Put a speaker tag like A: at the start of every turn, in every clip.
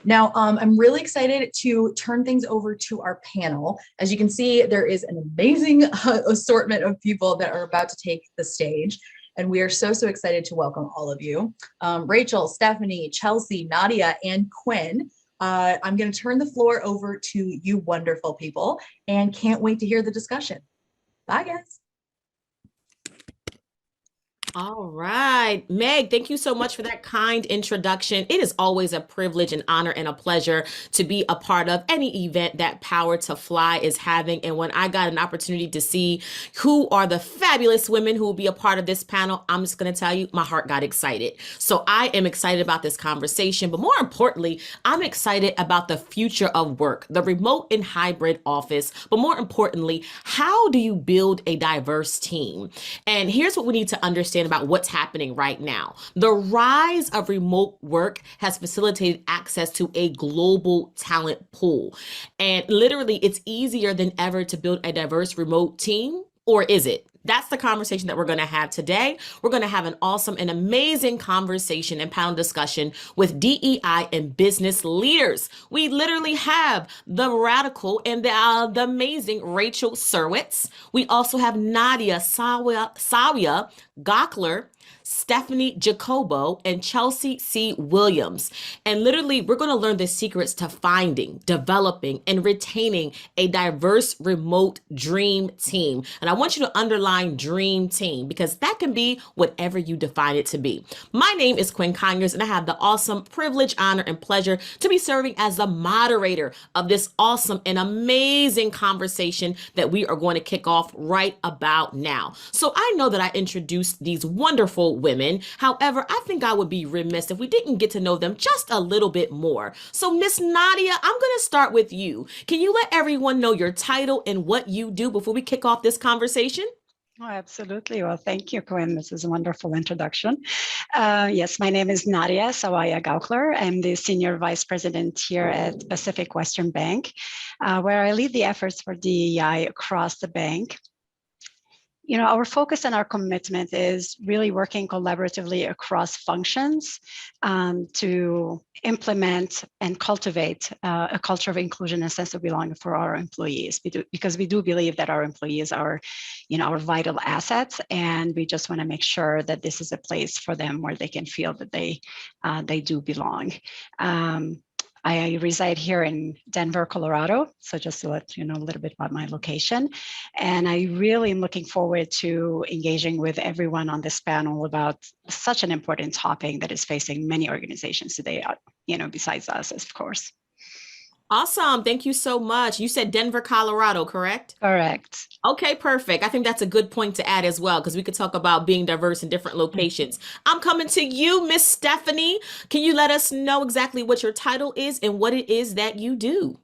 A: Now, I'm really excited to turn things over to our panel. As you can see, there is an amazing assortment of people that are about to take the stage. And we are so excited to welcome all of you. Rachel, Stefany, Chelsea, Nadia, and Quinn. I'm going to turn the floor over to you wonderful people and can't wait to hear the discussion. Bye, guys.
B: All right, Meg, thank you so much for that kind introduction. It is always a privilege, an honor, and a pleasure to be a part of any event that Power to Fly is having. And when I got an opportunity to see who are the fabulous women who will be a part of this panel, I'm just going to tell you, my heart got excited. So I am excited about this conversation, but more importantly, I'm excited about the future of work, the remote and hybrid office, but more importantly, how do you build a diverse team? And here's what we need to understand about what's happening right now. The rise of remote work has facilitated access to a global talent pool. And literally, it's easier than ever to build a diverse remote team, or is it? That's the conversation that we're going to have today. We're going to have an awesome and amazing conversation and panel discussion with DEI and business leaders. We literally have the radical and the amazing Rachel Serwetz. We also have Nadia Sawaya Gauckler, Stefany Jacobo, and Chelsea C. Williams. And literally, we're going to learn the secrets to finding, developing, and retaining a diverse remote dream team. And I want you to underline dream team because that can be whatever you define it to be. My name is Quinn Conyers, and I have the awesome privilege, honor, and pleasure to be serving as the moderator of this awesome and amazing conversation that we are going to kick off right about now. So I know that I introduced these wonderful women. However, I think I would be remiss if we didn't get to know them just a little bit more. So Miss Nadia, I'm going to start with you. Can you let everyone know your title and what you do before we kick off this conversation?
C: Oh, absolutely. Well, thank you, Quinn. This is a wonderful introduction. Yes, my name is Nadia Sawaya Gauckler. I'm the Senior Vice President here at Pacific Western Bank, where I lead the efforts for DEI across the bank. You know, our focus and our commitment is really working collaboratively across functions to implement and cultivate a culture of inclusion and sense of belonging for our employees. Because we do believe that our employees are, you know, our vital assets, and we just want to make sure that this is a place for them where they can feel that they do belong. I reside here in Denver, Colorado. So just to let you know a little bit about my location. And I really am looking forward to engaging with everyone on this panel about such an important topic that is facing many organizations today, you know, besides us, of course.
B: Awesome. Thank you so much. You said Denver, Colorado, correct?
C: Correct.
B: Okay, perfect. I think that's a good point to add as well, because we could talk about being diverse in different locations. I'm coming to you, Miss Stefany. Can you let us know exactly what your title is and what it is that you do?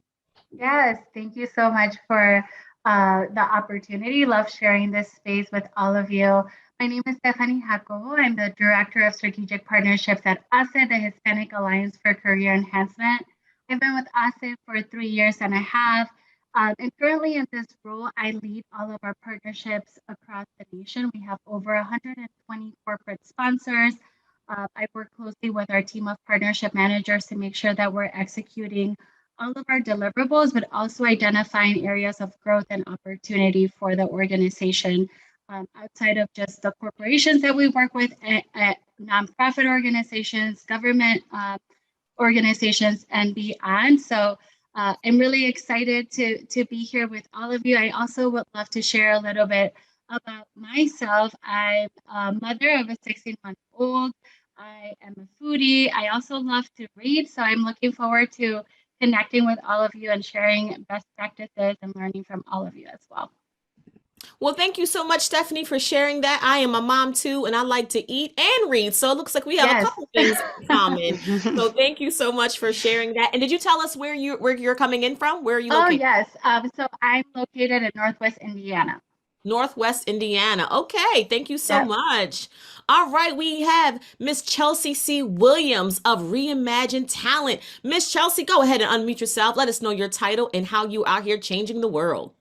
D: Yes, thank you so much for the opportunity. Love sharing this space with all of you. My name is Stefany Jacobo. I'm the Director of Strategic Partnerships at ASE, the Hispanic Alliance for Career Enhancement. I've been with ASE for 3 years and a half. And currently in this role, I lead all of our partnerships across the nation. We have over 120 corporate sponsors. I work closely with our team of partnership managers to make sure that we're executing all of our deliverables, but also identifying areas of growth and opportunity for the organization outside of just the corporations that we work with, at nonprofit organizations, government organizations, and beyond. So I'm really excited to be here with all of you. I also would love to share a little bit about myself. I'm a mother of a 16-month-old. I am a foodie. I also love to read, so I'm looking forward to connecting with all of you and sharing best practices and learning from all of you as well.
B: Well, thank you so much, Stefany, for sharing that. I am a mom too, and I like to eat and read. So it looks like we have a couple things in common. So thank you so much for sharing that. And did you tell us where you're coming in from? Where are you located?
D: Oh, yes. So I'm located in Northwest Indiana.
B: Northwest Indiana. Okay, thank you so much. All right, we have Miss Chelsea C. Williams of Reimagined Talent. Miss Chelsea, go ahead and unmute yourself. Let us know your title and how you are here changing the world.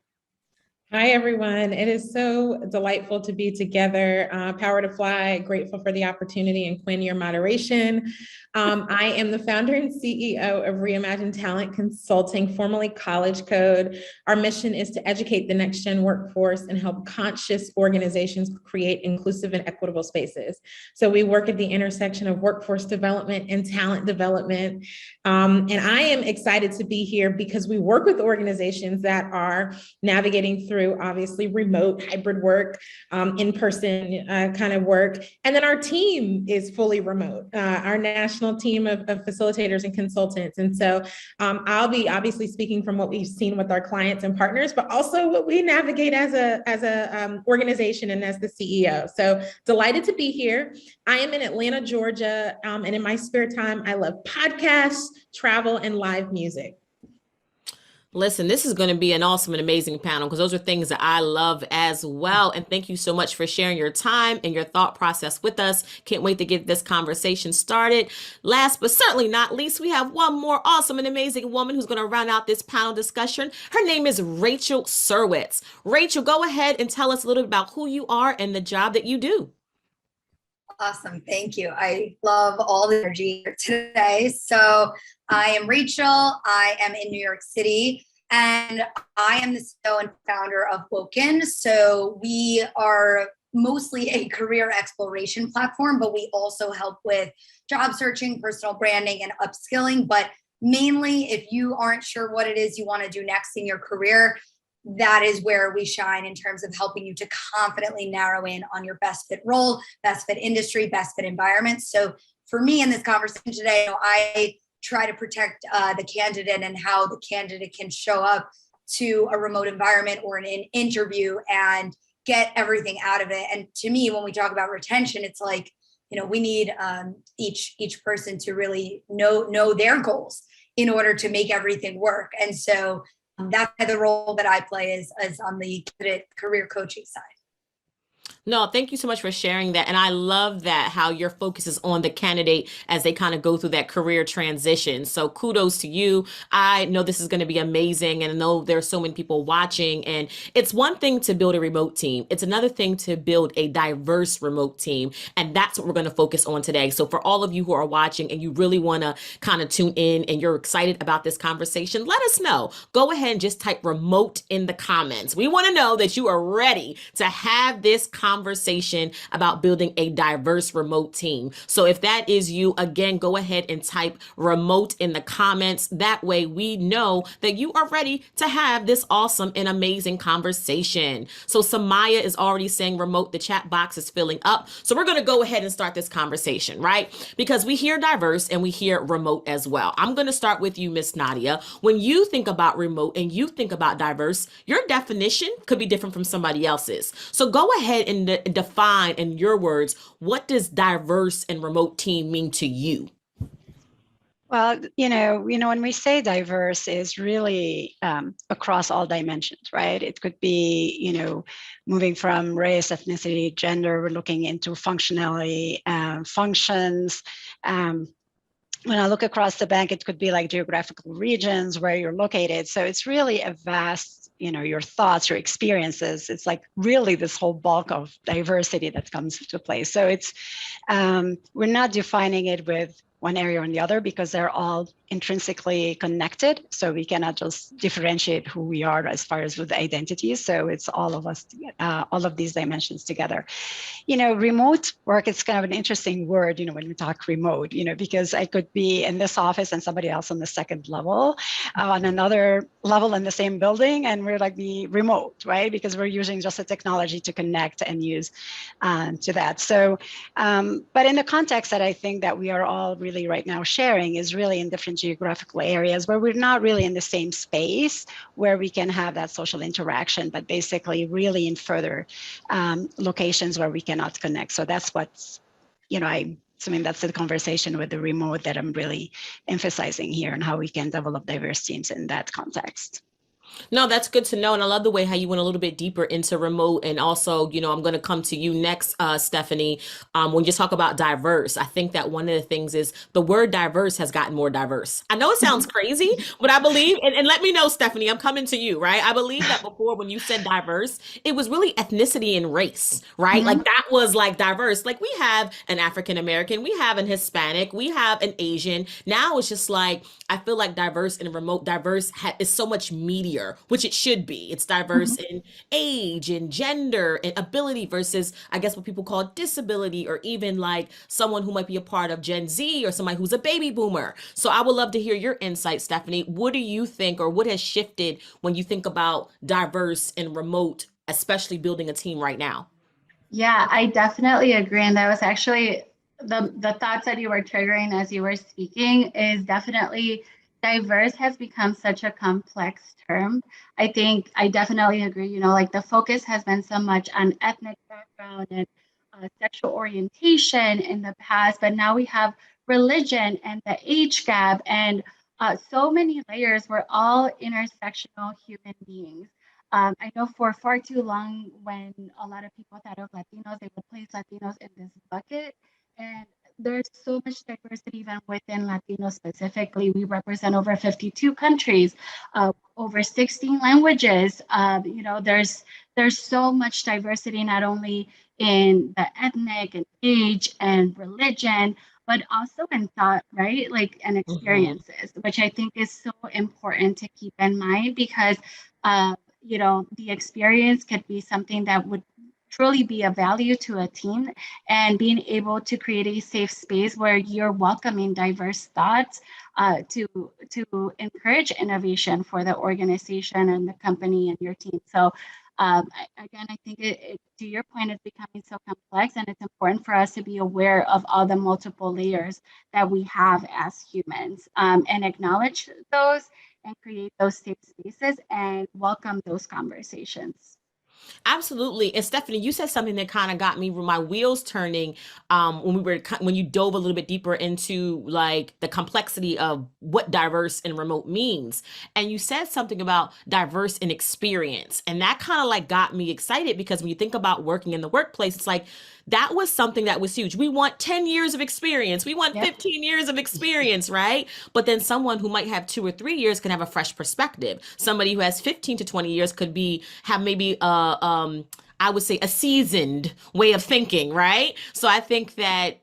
E: Hi, everyone. It is so delightful to be together. Power to Fly, grateful for the opportunity, and Quinn, your moderation. I am the founder and CEO of Reimagined Talent Consulting, formerly College Code. Our mission is to educate the next gen workforce and help conscious organizations create inclusive and equitable spaces. So we work at the intersection of workforce development and talent development. And I am excited to be here because we work with organizations that are navigating through obviously remote hybrid work, in-person kind of work. And then our team is fully remote, our national team of facilitators and consultants. And so I'll be obviously speaking from what we've seen with our clients and partners, but also what we navigate as a organization and as the CEO. So delighted to be here. I am in Atlanta, Georgia. And in my spare time, I love podcasts, travel, and live music.
B: Listen, this is going to be an awesome and amazing panel because those are things that I love as well. And thank you so much for sharing your time and your thought process with us. Can't wait to get this conversation started. Last but certainly not least, we have one more awesome and amazing woman who's going to round out this panel discussion. Her name is Rachel Serwetz. Rachel, go ahead and tell us a little bit about who you are and the job that you do.
F: Awesome. Thank you. I love all the energy here today. So I am Rachel. I am in New York City, and I am the CEO and founder of Woken. So we are mostly a career exploration platform, but we also help with job searching, personal branding, and upskilling. But mainly, if you aren't sure what it is you want to do next in your career, that is where we shine in terms of helping you to confidently narrow in on your best fit role, best fit industry, best fit environment. So for me in this conversation today, I try to protect the candidate and how the candidate can show up to a remote environment or an interview and get everything out of it. And to me, when we talk about retention, it's like, we need each person to really know their goals in order to make everything work. And so that's the role that I play is on the career coaching side.
B: No, thank you so much for sharing that. And I love that how your focus is on the candidate as they kind of go through that career transition. So kudos to you. I know this is going to be amazing. And I know there's so many people watching. And it's one thing to build a remote team. It's another thing to build a diverse remote team. And that's what we're going to focus on today. So for all of you who are watching and you really want to kind of tune in and you're excited about this conversation, let us know. Go ahead and just type remote in the comments. We want to know that you are ready to have this conversation about building a diverse remote team. So if that is you, again, go ahead and type remote in the comments. That way we know that you are ready to have this awesome and amazing conversation. So Samaya is already saying remote, the chat box is filling up. So we're going to go ahead and start this conversation, right? Because we hear diverse and we hear remote as well. I'm going to start with you, Miss Nadia. When you think about remote and you think about diverse, your definition could be different from somebody else's. So go ahead and define in your words, what does diverse and remote team mean to you?
C: Well, when we say diverse is really across all dimensions, right? It could be, moving from race, ethnicity, gender, we're looking into functionality, functions. When I look across the bank, it could be like geographical regions where you're located. So it's really a vast, your thoughts, your experiences. It's like really this whole bulk of diversity that comes into play. So it's, we're not defining it with one area or the other because they're all intrinsically connected. So we cannot just differentiate who we are as far as with identities. So it's all of us, all of these dimensions together. Remote work is kind of an interesting word, when we talk remote, because I could be in this office and somebody else on the second level, on another level in the same building, and we're like the remote, right? Because we're using just the technology to connect and use to that. So, but in the context that I think that we are all really right now sharing is really in different geographical areas where we're not really in the same space where we can have that social interaction, but basically really in further locations where we cannot connect. So that's what's, that's the conversation with the remote that I'm really emphasizing here and how we can develop diverse teams in that context.
B: No, that's good to know. And I love the way how you went a little bit deeper into remote. And also, I'm going to come to you next, Stefany. When you talk about diverse, I think that one of the things is the word diverse has gotten more diverse. I know it sounds crazy, but I believe, and let me know, Stefany, I'm coming to you, right? I believe that before when you said diverse, it was really ethnicity and race, right?
A: Mhm.
B: Like that was like diverse. Like we have an African American, we have an Hispanic, we have an Asian. Now it's just like, I feel like diverse and remote diverse is so much meatier, which it should be. It's diverse
A: Mhm.
B: in age and gender and ability versus, I guess, what people call disability, or even like someone who might be a part of Gen Z or somebody who's a baby boomer. So I would love to hear your insight, Stefany. What do you think, or what has shifted when you think about diverse and remote, especially building a team right now?
D: Yeah, I definitely agree. And that was actually the thoughts that you were triggering as you were speaking is definitely diverse has become such a complex term. I think I definitely agree, like the focus has been so much on ethnic background and sexual orientation in the past, but now we have religion and the age gap and so many layers. We're all intersectional human beings. I know for far too long, when a lot of people thought of Latinos, they would place Latinos in this bucket. And there's so much diversity even within Latinos specifically. We represent over 52 countries, over 16 languages. There's so much diversity, not only in the ethnic and age and religion, but also in thought, right? Like, and
B: Mhm.
D: experiences, which I think is so important to keep in mind because the experience could be something that would truly be a value to a team, and being able to create a safe space where you're welcoming diverse thoughts to encourage innovation for the organization and the company and your team. So again, I think to your point, it's becoming so complex, and it's important for us to be aware of all the multiple layers that we have as humans, and acknowledge those and create those safe spaces and welcome those conversations.
B: Absolutely. And Stefany, you said something that kind of got me my wheels turning when you dove a little bit deeper into like the complexity of what diverse and remote means. And you said something about diverse in experience. And that kind of like got me excited because when you think about working in the workplace, it's like that was something that was huge. We want 10 years of experience. We want
D: Yep.
B: 15 years of experience, right? But then someone who might have 2 or 3 years can have a fresh perspective. Somebody who has 15 to 20 years could have maybe I would say a seasoned way of thinking, right? So I think that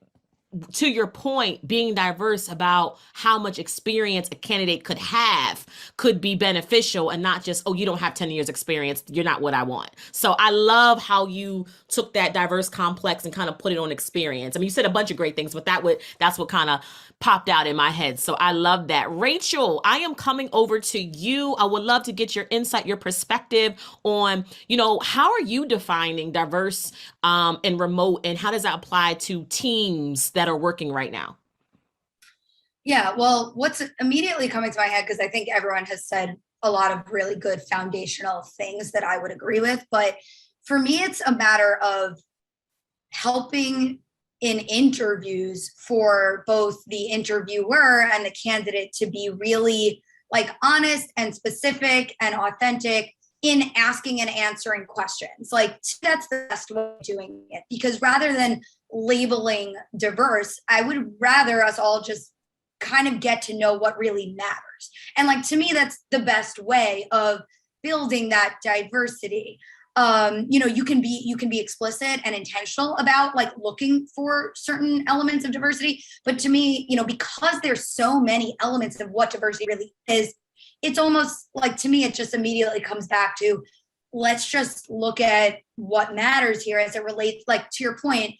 B: to your point, being diverse about how much experience a candidate could have could be beneficial, and not just, oh, you don't have 10 years experience, you're not what I want. So I love how you took that diverse complex and kind of put it on experience. I mean, you said a bunch of great things, but that's what kind of popped out in my head. So I love that. Rachel, I am coming over to you. I would love to get your insight, your perspective on, how are you defining diverse and remote, and how does that apply to teams that are working right now?
F: Yeah, well, what's immediately coming to my head, because I think everyone has said a lot of really good foundational things that I would agree with, but for me, it's a matter of helping in interviews for both the interviewer and the candidate to be really like honest and specific and authentic in asking and answering questions. Like that's the best way of doing it, because rather than labeling diverse, I would rather us all just kind of get to know what really matters. And like to me, that's the best way of building that diversity. You can be explicit and intentional about like looking for certain elements of diversity, but to me, because there's so many elements of what diversity really is, it's almost like, to me, it just immediately comes back to, let's just look at what matters here as it relates, like to your point,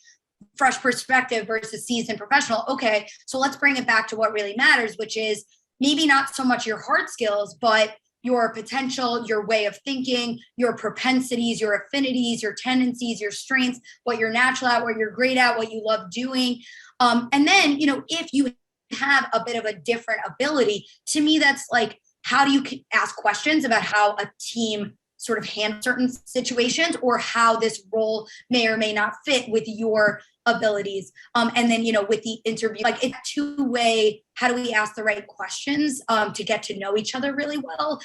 F: fresh perspective versus seasoned professional. Okay, so let's bring it back to what really matters, which is maybe not so much your hard skills, but your potential, your way of thinking, your propensities, your affinities, your tendencies, your strengths, what you're natural at, what you're great at, what you love doing. And then, if you have a bit of a different ability, to me, that's like, how do you ask questions about how a team sort of handles certain situations, or how this role may or may not fit with your abilities. And then, with the interview, like it's two-way, how do we ask the right questions to get to know each other really well?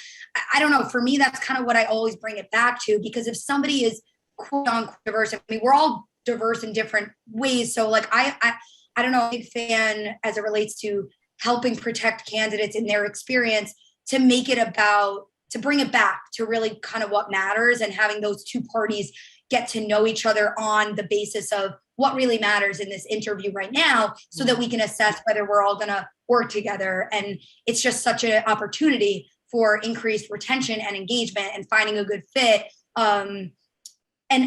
F: I don't know. For me, that's kind of what I always bring it back to, because if somebody is quote unquote diverse, I mean, we're all diverse in different ways. So like, I don't know, I'm a big fan as it relates to helping protect candidates in their experience, to make it about, to bring it back to really kind of what matters, and having those two parties get to know each other on the basis of what really matters in this interview right now, so that we can assess whether we're all going to work together. And it's just such an opportunity for increased retention and engagement and finding a good fit. And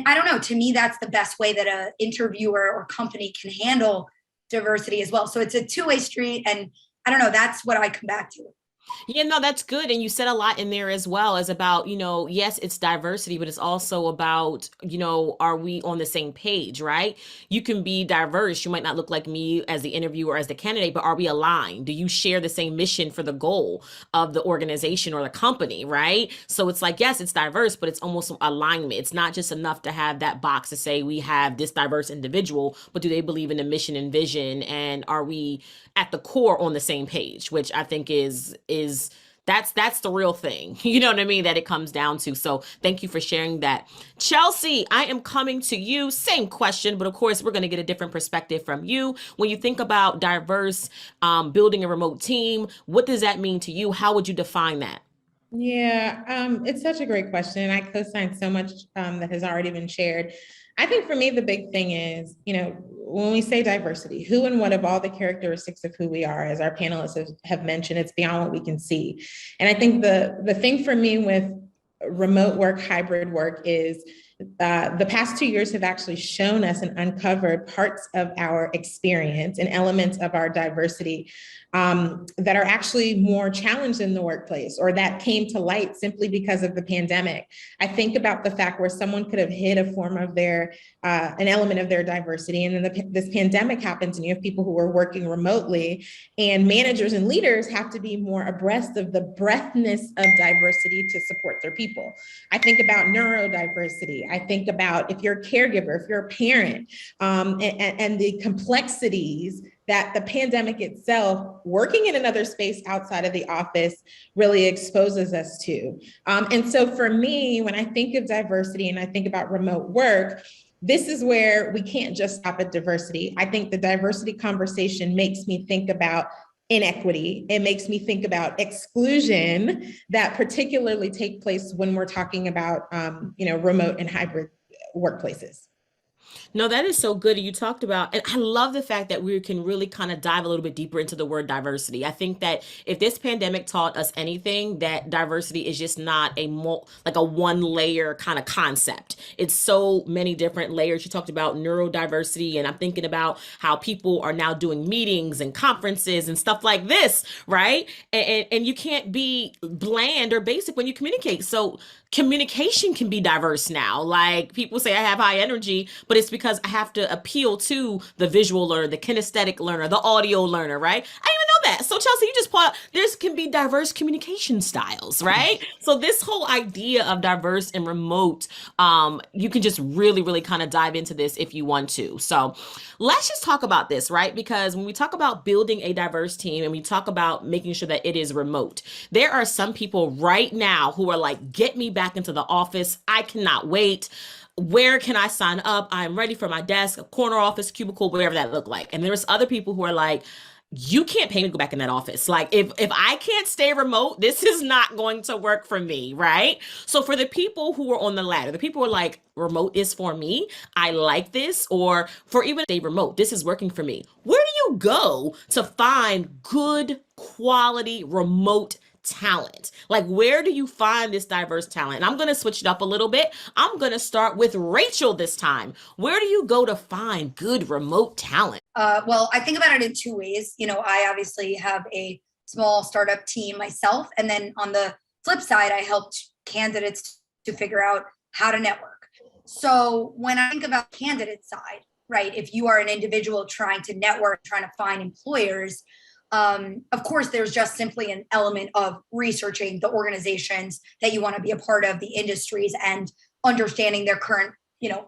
F: I don't know, to me, that's the best way that an interviewer or company can handle diversity as well. So it's a two-way street. And I don't know, that's what I come back to.
B: Yeah, no, that's good. And you said a lot in there as well, as about, yes, it's diversity, but it's also about, are we on the same page, right? You can be diverse. You might not look like me as the interviewer, as the candidate, but are we aligned? Do you share the same mission for the goal of the organization or the company, right? So it's like, yes, it's diverse, but it's almost alignment. It's not just enough to have that box to say we have this diverse individual, but do they believe in the mission and vision? And are we at the core on the same page, which I think is that's the real thing. You know what I mean? That it comes down to. So thank you for sharing that. Chelsea, I am coming to you. Same question, but of course, we're going to get a different perspective from you. When you think about diverse, building a remote team, what does that mean to you? How would you define that?
E: Yeah, it's such a great question. I co-sign so much that has already been shared. I think for me, the big thing is, when we say diversity, who and what of all the characteristics of who we are, as our panelists have mentioned, it's beyond what we can see. And I think the thing for me with remote work, hybrid work is the past 2 years have actually shown us and uncovered parts of our experience and elements of our diversity that are actually more challenged in the workplace, or that came to light simply because of the pandemic. I think about the fact where someone could have hid a form of their, an element of their diversity, and then this pandemic happens and you have people who are working remotely, and managers and leaders have to be more abreast of the breadthness of diversity to support their people. I think about neurodiversity. I think about if you're a caregiver, if you're a parent, and the complexities that the pandemic itself, working in another space outside of the office, really exposes us to. And so for me, when I think of diversity and I think about remote work, this is where we can't just stop at diversity. I think the diversity conversation makes me think about inequity. It makes me think about exclusion that particularly take place when we're talking about, remote and hybrid workplaces.
B: No, that is so good. And you talked about, and I love the fact that we can really kind of dive a little bit deeper into the word diversity. I think that if this pandemic taught us anything, that diversity is just not like a one layer kind of concept. It's so many different layers. You talked about neurodiversity, and I'm thinking about how people are now doing meetings and conferences and stuff like this, right? And you can't be bland or basic when you communicate. So communication can be diverse now. Like people say I have high energy, but it's because I have to appeal to the visual learner, the kinesthetic learner, the audio learner, right? I didn't even know that. So Chelsea, you just put out, there can be diverse communication styles, right? So this whole idea of diverse and remote, you can just really, really kind of dive into this if you want to. So let's just talk about this, right? Because when we talk about building a diverse team and we talk about making sure that it is remote, there are some people right now who are like, get me back into the office. I cannot wait. Where can I sign up? I'm ready for my desk, a corner office, cubicle, whatever that look like. And there's other people who are like, you can't pay me to go back in that office. Like if I can't stay remote, this is not going to work for me, right? So for the people who are on the ladder, the people who are like, remote is for me, I like this, or for even stay remote, this is working for me. Where do you go to find good quality remote talent? Like, where do you find this diverse talent? And I'm going to switch it up a little bit. I'm going to start with Rachel this time. Where do you go to find good remote talent?
F: Well, I think about it in two ways. I obviously have a small startup team myself. And then on the flip side, I helped candidates to figure out how to network. So when I think about candidate side, right, if you are an individual trying to network, trying to find employers, of course, there's just simply an element of researching the organizations that you want to be a part of, the industries, and understanding their current,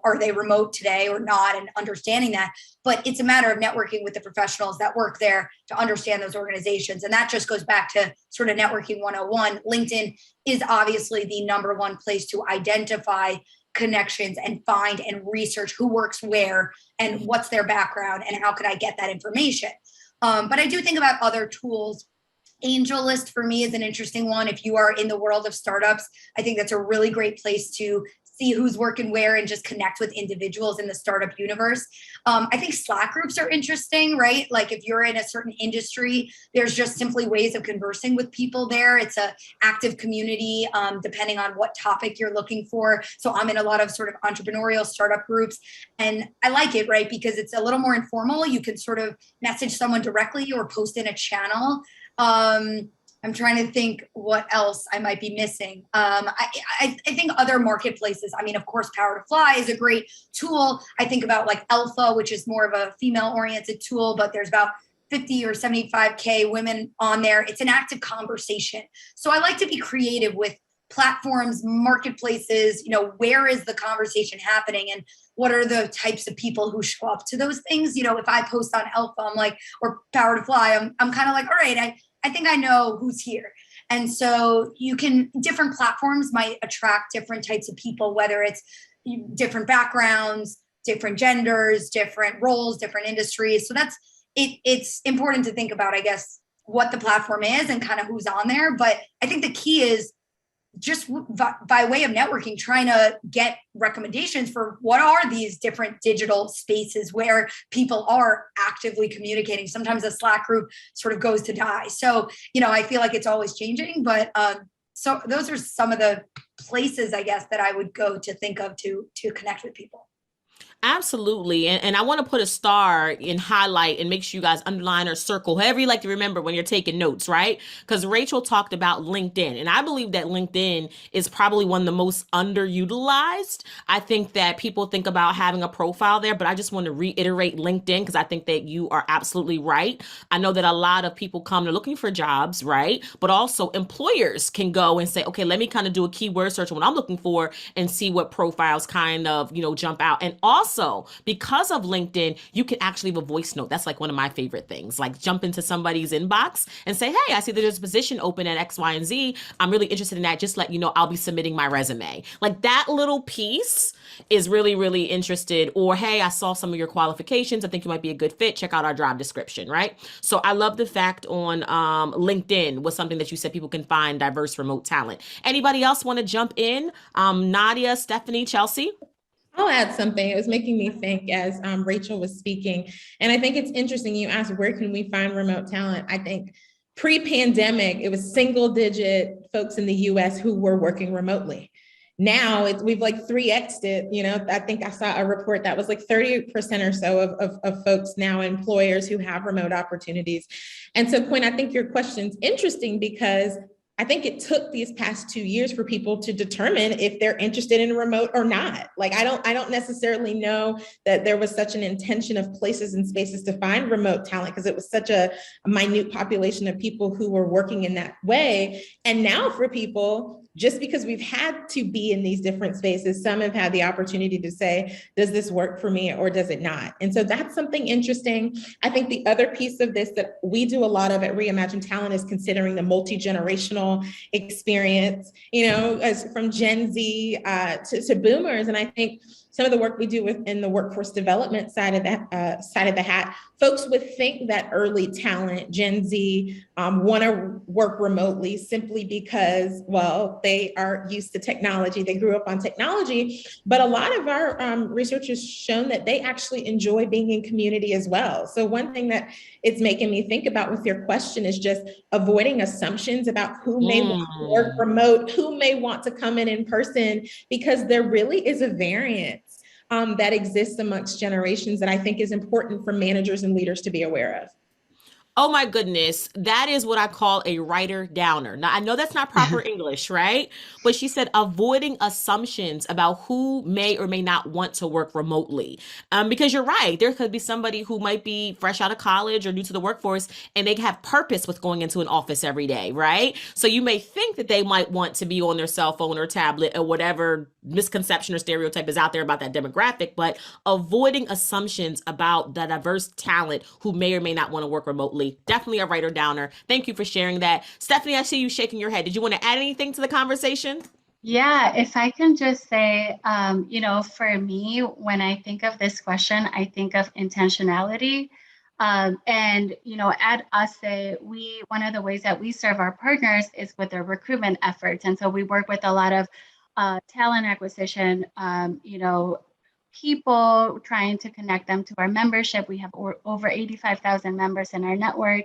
F: are they remote today or not, and understanding that. But it's a matter of networking with the professionals that work there to understand those organizations. And that just goes back to sort of networking 101. LinkedIn is obviously the number one place to identify connections and find and research who works where and what's their background and how could I get that information. But I do think about other tools. AngelList for me is an interesting one. If you are in the world of startups, I think that's a really great place to see who's working where and just connect with individuals in the startup universe. I think Slack groups are interesting, right? Like if you're in a certain industry, there's just simply ways of conversing with people there. It's an active community, depending on what topic you're looking for. So I'm in a lot of sort of entrepreneurial startup groups, and I like it, right? Because it's a little more informal. You can sort of message someone directly or post in a channel. I'm trying to think what else I might be missing. I think other marketplaces, I mean, of course, Power to Fly is a great tool. I think about like Alpha, which is more of a female-oriented tool, but there's about 50 or 75K women on there. It's an active conversation. So I like to be creative with platforms, marketplaces, where is the conversation happening and what are the types of people who show up to those things? If I post on Alpha, I'm like, or Power to Fly, I'm kind of like, all right, I think I know who's here. And so different platforms might attract different types of people, whether it's different backgrounds, different genders, different roles, different industries. So it's important to think about, I guess, what the platform is and kind of who's on there. But I think the key is just by way of networking, trying to get recommendations for what are these different digital spaces where people are actively communicating. Sometimes a Slack group sort of goes to die. So, I feel like it's always changing, but so those are some of the places, I guess, that I would go to think of to connect with people.
B: Absolutely. And I want to put a star and highlight and make sure you guys underline or circle, however you like to remember when you're taking notes, right? Because Rachel talked about LinkedIn. And I believe that LinkedIn is probably one of the most underutilized. I think that people think about having a profile there, but I just want to reiterate LinkedIn because I think that you are absolutely right. I know that a lot of people come, they're looking for jobs, right? But also employers can go and say, okay, let me kind of do a keyword search on what I'm looking for and see what profiles kind of, jump out. And also, because of LinkedIn, you can actually leave a voice note. That's like one of my favorite things, like jump into somebody's inbox and say, hey, I see that there's a position open at X, Y, and Z. I'm really interested in that. Just let you know, I'll be submitting my resume. Like that little piece is really, really interested. Or, hey, I saw some of your qualifications. I think you might be a good fit. Check out our job description, right? So I love the fact on LinkedIn was something that you said people can find diverse remote talent. Anybody else want to jump in? Nadia, Stefany, Chelsea?
E: I'll add something. It was making me think as Rachel was speaking. And I think it's interesting. You asked, where can we find remote talent? I think pre-pandemic, it was single-digit folks in the US who were working remotely. Now we've like 3x'd it. I think I saw a report that was like 30% or so of folks now, employers who have remote opportunities. And so, Quinn, I think your question's interesting because I think it took these past 2 years for people to determine if they're interested in remote or not. Like, I don't necessarily know that there was such an intention of places and spaces to find remote talent because it was such a minute population of people who were working in that way. And now for people, just because we've had to be in these different spaces, some have had the opportunity to say, does this work for me or does it not? And so that's something interesting. I think the other piece of this that we do a lot of at Reimagined Talent is considering the multi-generational experience, as from Gen Z to boomers. And I think some of the work we do within the workforce development side of the hat, folks would think that early talent, Gen Z, want to work remotely simply because, well, they are used to technology. They grew up on technology. But a lot of our research has shown that they actually enjoy being in community as well. So one thing that it's making me think about with your question is just avoiding assumptions about who may want to work remote, who may want to come in person, because there really is a variance that exists amongst generations that I think is important for managers and leaders to be aware of.
B: Oh my goodness. That is what I call a writer downer. Now, I know that's not proper English, right? But she said avoiding assumptions about who may or may not want to work remotely. Because you're right. There could be somebody who might be fresh out of college or new to the workforce and they have purpose with going into an office every day, right? So you may think that they might want to be on their cell phone or tablet or whatever misconception or stereotype is out there about that demographic, but avoiding assumptions about the diverse talent who may or may not want to work remotely. Definitely a writer downer. Thank you for sharing that. Stefany, I see you shaking your head. Did you want to add anything to the conversation?
D: Yeah, if I can just say, for me, when I think of this question, I think of intentionality. At ASE, one of the ways that we serve our partners is with their recruitment efforts. And so we work with a lot of talent acquisition, people trying to connect them to our membership. We have over 85,000 members in our network.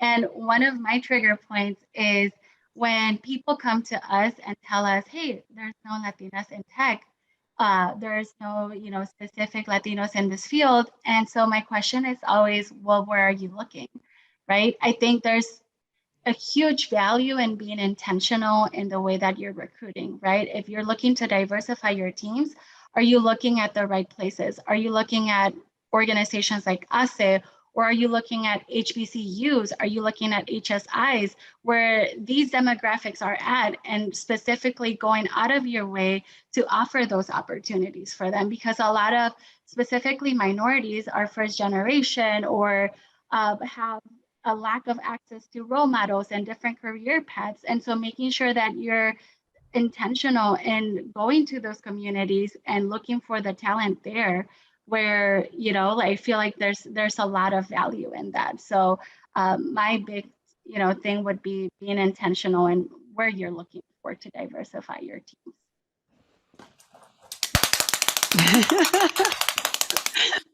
D: And one of my trigger points is when people come to us and tell us, hey, there's no Latinas in tech, there's no, specific Latinos in this field. And so my question is always, well, where are you looking, right? I think there's a huge value in being intentional in the way that you're recruiting, right? If you're looking to diversify your teams, are you looking at the right places? Are you looking at organizations like ASE, or are you looking at HBCUs? Are you looking at HSIs where these demographics are at, and specifically going out of your way to offer those opportunities for them? Because a lot of specifically minorities are first generation or have a lack of access to role models and different career paths. And so making sure that you're intentional in going to those communities and looking for the talent there where, I feel like there's a lot of value in that. So my big, thing would be being intentional in where you're looking for to diversify your teams.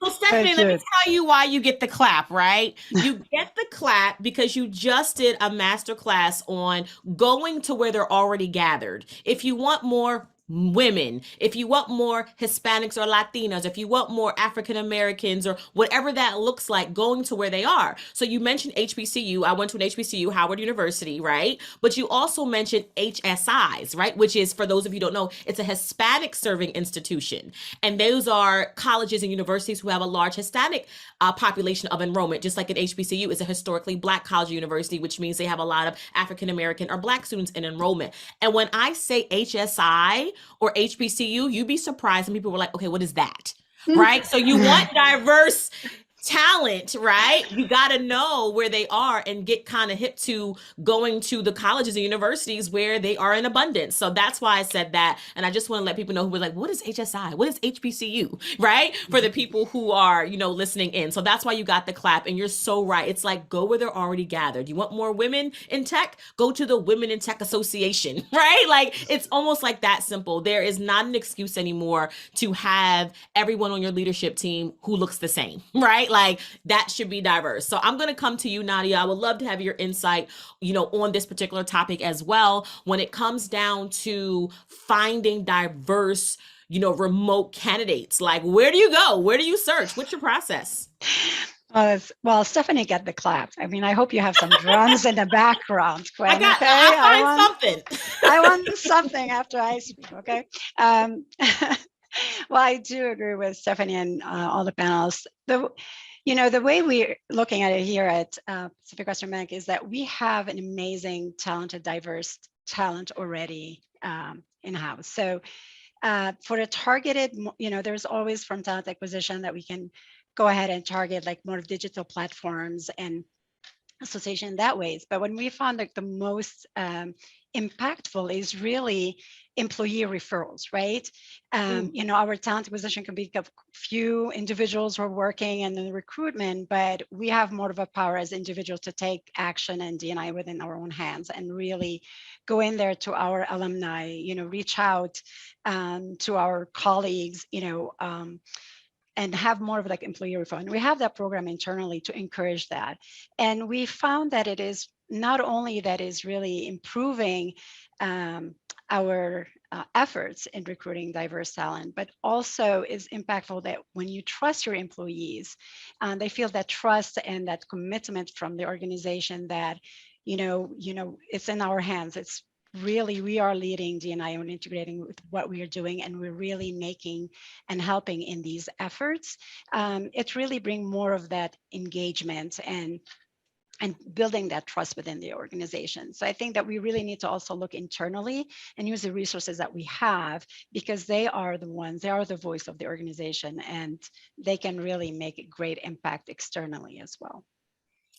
B: So Stefany, let me tell you why you get the clap, right? You get the clap because you just did a masterclass on going to where they're already gathered. If you want more women, if you want more Hispanics or Latinos, if you want more African Americans or whatever that looks like, going to where they are. So you mentioned HBCU. I went to an HBCU, Howard University, right? But you also mentioned HSIs, right? Which is, for those of you who don't know, it's a Hispanic serving institution. And those are colleges and universities who have a large Hispanic population of enrollment, just like an HBCU is a historically Black college or university, which means they have a lot of African American or Black students in enrollment. And when I say HSI or HBCU, you'd be surprised. And people were like, okay, what is that? Right? So you want diverse talent, right? You got to know where they are and get kind of hip to going to the colleges and universities where they are in abundance. So that's why I said that. And I just want to let people know who were like, what is HSI? What is HBCU? Right? For the people who are, listening in. So that's why you got the clap. And you're so right. It's like, go where they're already gathered. You want more women in tech? Go to the Women in Tech Association, right? Like, it's almost like that simple. There is not an excuse anymore to have everyone on your leadership team who looks the same, right? Like, that should be diverse. So I'm going to come to you, Nadia. I would love to have your insight, on this particular topic as well. When it comes down to finding diverse, remote candidates, like, where do you go? Where do you search? What's your process?
C: Well, Stefany got the clap. I mean, I hope you have some drums in the background, Quinn.
B: I want something.
C: I want something after I speak, okay? Well, I do agree with Stefany and all the panelists. The way we're looking at it here at Pacific Western Bank is that we have an amazing, talented, diverse talent already in-house. So for the targeted, there's always from talent acquisition that we can go ahead and target like more digital platforms and association that ways. But when we found like the most impactful is really employee referrals, right? Our talent acquisition can be a few individuals who are working in the recruitment, but we have more of a power as individuals to take action and D&I within our own hands and really go in there to our alumni, reach out to our colleagues, and have more of like employee referral. And we have that program internally to encourage that. And we found that it is not only that is really improving our efforts in recruiting diverse talent, but also is impactful that when you trust your employees, they feel that trust and that commitment from the organization that, it's in our hands. It's really, we are leading D&I and integrating with what we are doing, and we're really making and helping in these efforts. It really brings more of that engagement and building that trust within the organization. So I think that we really need to also look internally and use the resources that we have, because they are the voice of the organization, and they can really make a great impact externally as well.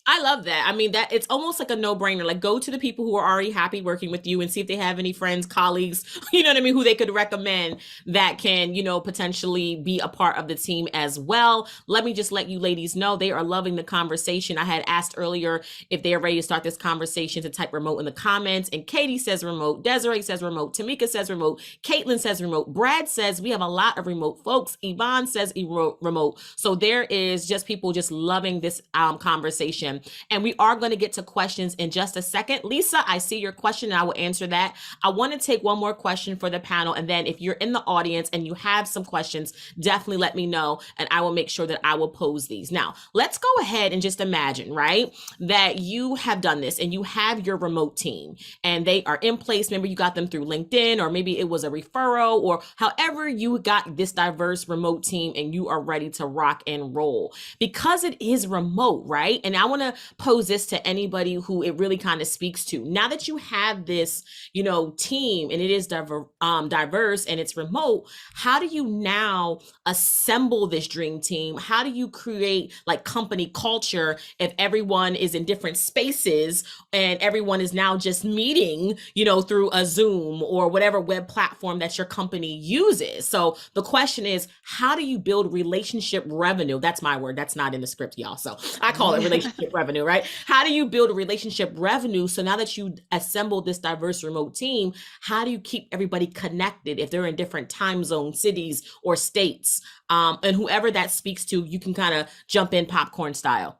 B: I love that. I mean, that it's almost like a no-brainer. Like, go to the people who are already happy working with you and see if they have any friends, colleagues, you know what I mean, who they could recommend that can, potentially be a part of the team as well. Let me just let you ladies know they are loving the conversation. I had asked earlier if they are ready to start this conversation to type remote in the comments. And Katie says remote. Desiree says remote. Tamika says remote. Caitlin says remote. Brad says we have a lot of remote folks. Yvonne says remote. So there is just people just loving this conversation. And we are going to get to questions in just a second. Lisa, I see your question and I will answer that. I want to take one more question for the panel. And then if you're in the audience and you have some questions, definitely let me know and I will make sure that I will pose these. Now, let's go ahead and just imagine, right, that you have done this and you have your remote team and they are in place. Maybe you got them through LinkedIn, or maybe it was a referral, or however you got this diverse remote team and you are ready to rock and roll. Because it is remote, right? And I want to pose this to anybody who it really kind of speaks to. Now that you have this, team and it is diverse and it's remote, how do you now assemble this dream team? How do you create like company culture if everyone is in different spaces and everyone is now just meeting, through a Zoom or whatever web platform that your company uses? So the question is, how do you build relationship revenue? That's my word. That's not in the script, y'all. So I call it relationship revenue, right? How do you build a relationship revenue? So now that you assemble this diverse remote team, how do you keep everybody connected if they're in different time zones, cities, or states? And whoever that speaks to, you can kind of jump in popcorn style.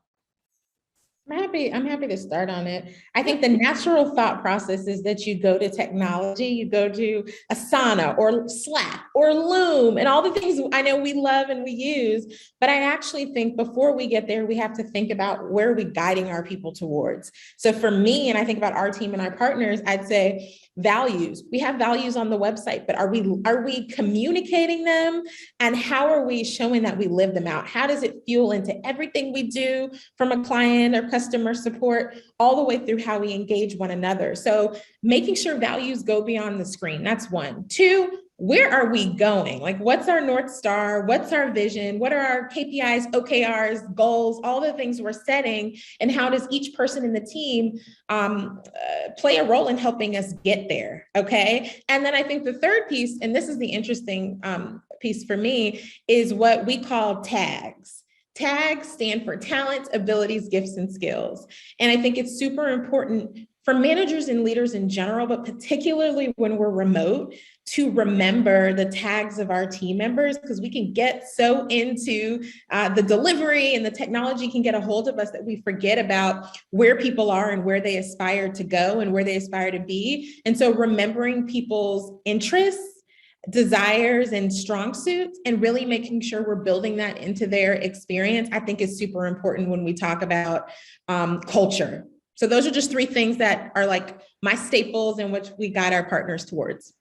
E: I'm happy to start on it. I think the natural thought process is that you go to technology, you go to Asana or Slack or Loom and all the things I know we love and we use. But I actually think before we get there, we have to think about where are we guiding our people towards. So for me, and I think about our team and our partners, I'd say values. We have values on the website, but are we communicating them? And how are we showing that we live them out? How does it fuel into everything we do, from a client or customer support all the way through how we engage one another? So making sure values go beyond the screen. That's one. Two, where are we going? Like, what's our North Star? What's our vision? What are our KPIs, OKRs, goals, all the things we're setting? And how does each person in the team play a role in helping us get there? Okay. And then I think the third piece, and this is the interesting piece for me, is what we call tags. Tags stand for talents, abilities, gifts, and skills. And I think it's super important for managers and leaders in general, but particularly when we're remote, to remember the tags of our team members, because we can get so into the delivery and the technology can get a hold of us that we forget about where people are and where they aspire to go and where they aspire to be. And so remembering people's interests, desires, and strong suits, and really making sure we're building that into their experience, I think is super important when we talk about culture. So those are just three things that are like my staples in which we guide our partners towards.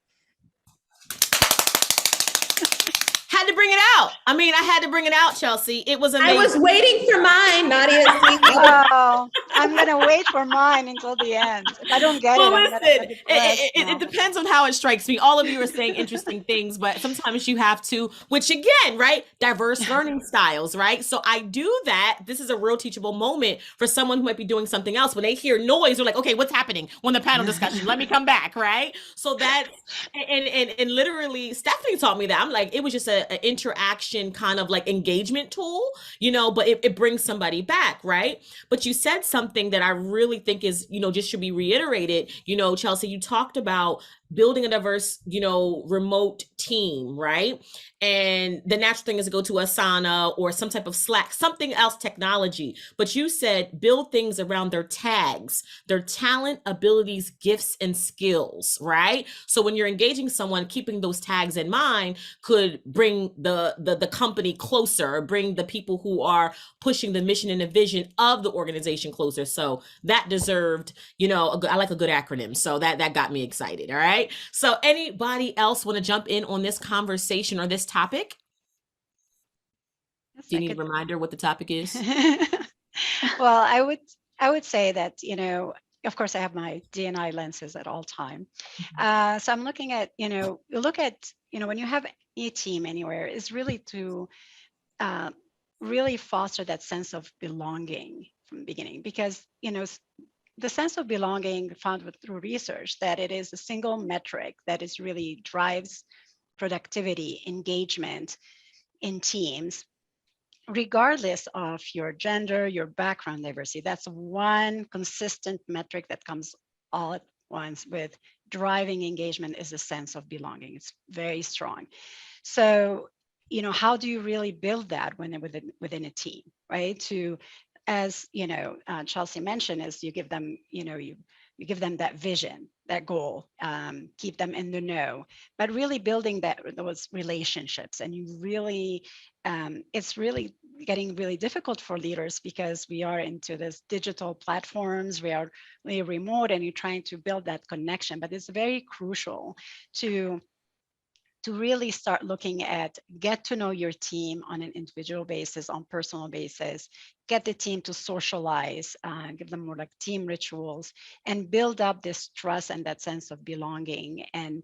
B: Had to bring it out. I mean, I had to bring it out, Chelsea. It was amazing.
E: I was waiting for mine, Nadia.
C: Oh, I'm going to wait for mine until the end. If I don't get
B: it depends on how it strikes me. All of you are saying interesting things, but sometimes you have to, which again, right? Diverse learning styles, right? So I do that. This is a real teachable moment for someone who might be doing something else. When they hear noise, they're like, okay, what's happening? When the panel discussion, let me come back, right? So that, and literally Stefany taught me that. I'm like, it was just an interaction kind of like engagement tool, but it brings somebody back, right? But you said something that I really think is, just should be reiterated. Chelsea, you talked about building a diverse, remote team, right? And the natural thing is to go to Asana or some type of Slack, something else technology. But you said build things around their tags, their talent, abilities, gifts, and skills, right? So when you're engaging someone, keeping those tags in mind could bring the company closer, bring the people who are pushing the mission and the vision of the organization closer. So that deserved, I like a good acronym. So that got me excited. All right. So anybody else want to jump in on this conversation or this topic?
C: Yes,
B: Do you need a reminder what the topic is?
C: Well, I would say that, of course, I have my D&I lenses at all time. So I'm looking at, when you have a team anywhere, is really to really foster that sense of belonging from the beginning, because, the sense of belonging found through research that it is a single metric that is really drives productivity, engagement in teams, regardless of your gender, your background diversity. That's one consistent metric that comes all at once with driving engagement is a sense of belonging. It's very strong. So, how do you really build that within a team, right? As Chelsea mentioned, is you give them, you give them that vision, that goal, keep them in the know, but really building those relationships. And you really, it's really getting really difficult for leaders because we are into this digital platforms, we are really remote, and you're trying to build that connection. But it's very crucial to really start looking at get to know your team on an individual basis, on personal basis, get the team to socialize, give them more like team rituals, and build up this trust and that sense of belonging. And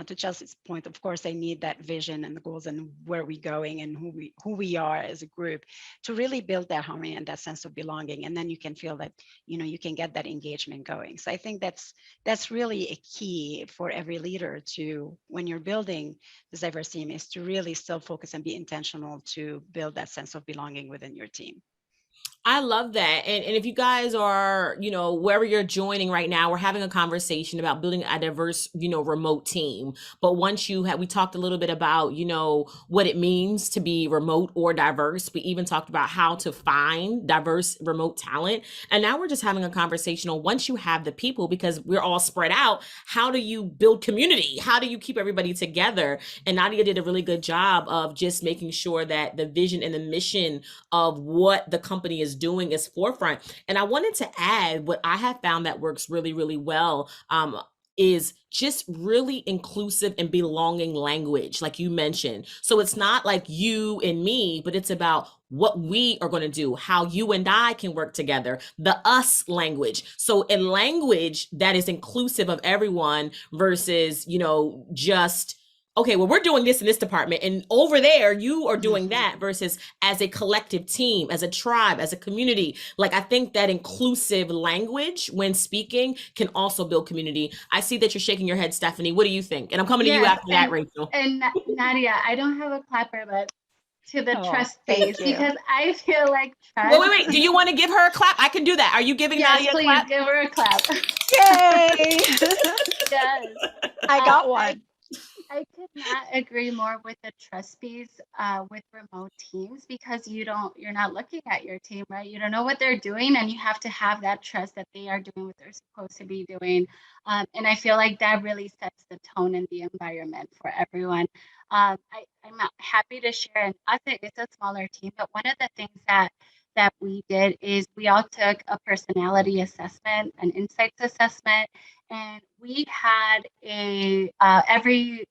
C: to Chelsea's point, of course, they need that vision and the goals and where we're going and who we are as a group to really build that harmony and that sense of belonging. And then you can feel that, you can get that engagement going. So I think that's really a key for every leader to, when you're building this diverse team, is to really still focus and be intentional to build that sense of belonging within your team.
B: I love that. And if you guys are, wherever you're joining right now, we're having a conversation about building a diverse, remote team. But once we talked a little bit about, what it means to be remote or diverse. We even talked about how to find diverse remote talent. And now we're just having a conversation on once you have the people, because we're all spread out, how do you build community? How do you keep everybody together? And Nadia did a really good job of just making sure that the vision and the mission of what the company is doing is forefront. And I wanted to add what I have found that works really, really well is just really inclusive and belonging language, like you mentioned. So it's not like you and me, but it's about what we are going to do, how you and I can work together, the us language. So in language that is inclusive of everyone versus, just okay, well, we're doing this in this department, and over there, you are doing that, versus as a collective team, as a tribe, as a community. Like, I think that inclusive language when speaking can also build community. I see that you're shaking your head, Stefany. What do you think? And I'm coming to you after that, Rachel.
D: And Nadia, I don't have a clapper, but to the trust base, because I feel like trust.
B: Wait. Do you want to give her a clap? I can do that. Are you giving Nadia a clap?
D: Please give her a clap.
C: Yay!
D: Yes.
C: I got one.
D: I could not agree more with the trust base with remote teams, because you're not looking at your team, right? You don't know what they're doing, and you have to have that trust that they are doing what they're supposed to be doing. And I feel like that really sets the tone and the environment for everyone. I'm happy to share, and us, it's a smaller team, but one of the things that we did is we all took a personality assessment, an insights assessment, and we had every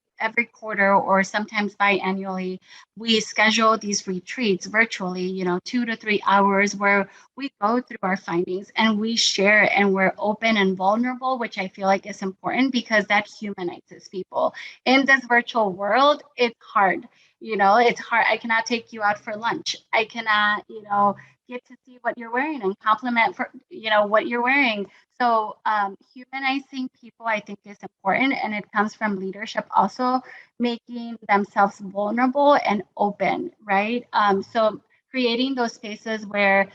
D: quarter, or sometimes biannually, we schedule these retreats virtually, 2 to 3 hours, where we go through our findings and we share, and we're open and vulnerable, which I feel like is important because that humanizes people. In this virtual world, it's hard. It's hard. I cannot take you out for lunch. I cannot, get to see what you're wearing and compliment for, what you're wearing. So humanizing people, I think, is important, and it comes from leadership also making themselves vulnerable and open, right? So creating those spaces where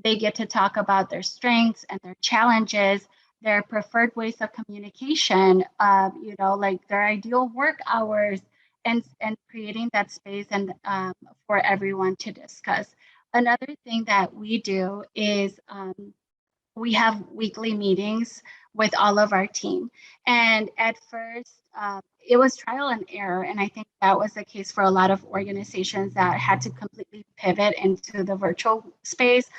D: they get to talk about their strengths and their challenges, their preferred ways of communication, like their ideal work hours, and creating that space and for everyone to discuss. Another thing that we do is we have weekly meetings with all of our team. And at first, it was trial and error. And I think that was the case for a lot of organizations that had to completely pivot into the virtual space.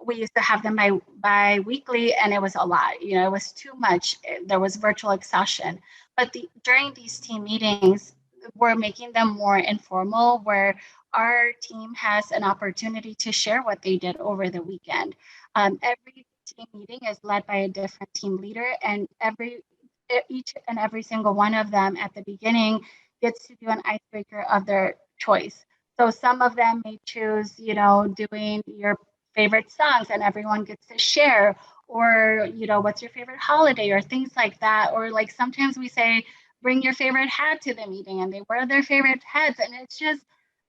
D: We used to have them bi-weekly, and it was a lot. It was too much. There was virtual exhaustion. But during these team meetings, we're making them more informal, where our team has an opportunity to share what they did over the weekend. Every team meeting is led by a different team leader, and each and every single one of them at the beginning gets to do an icebreaker of their choice. So some of them may choose, doing your favorite songs, and everyone gets to share, or, what's your favorite holiday, or things like that. Or like sometimes we say, bring your favorite hat to the meeting, and they wear their favorite hats. And it's just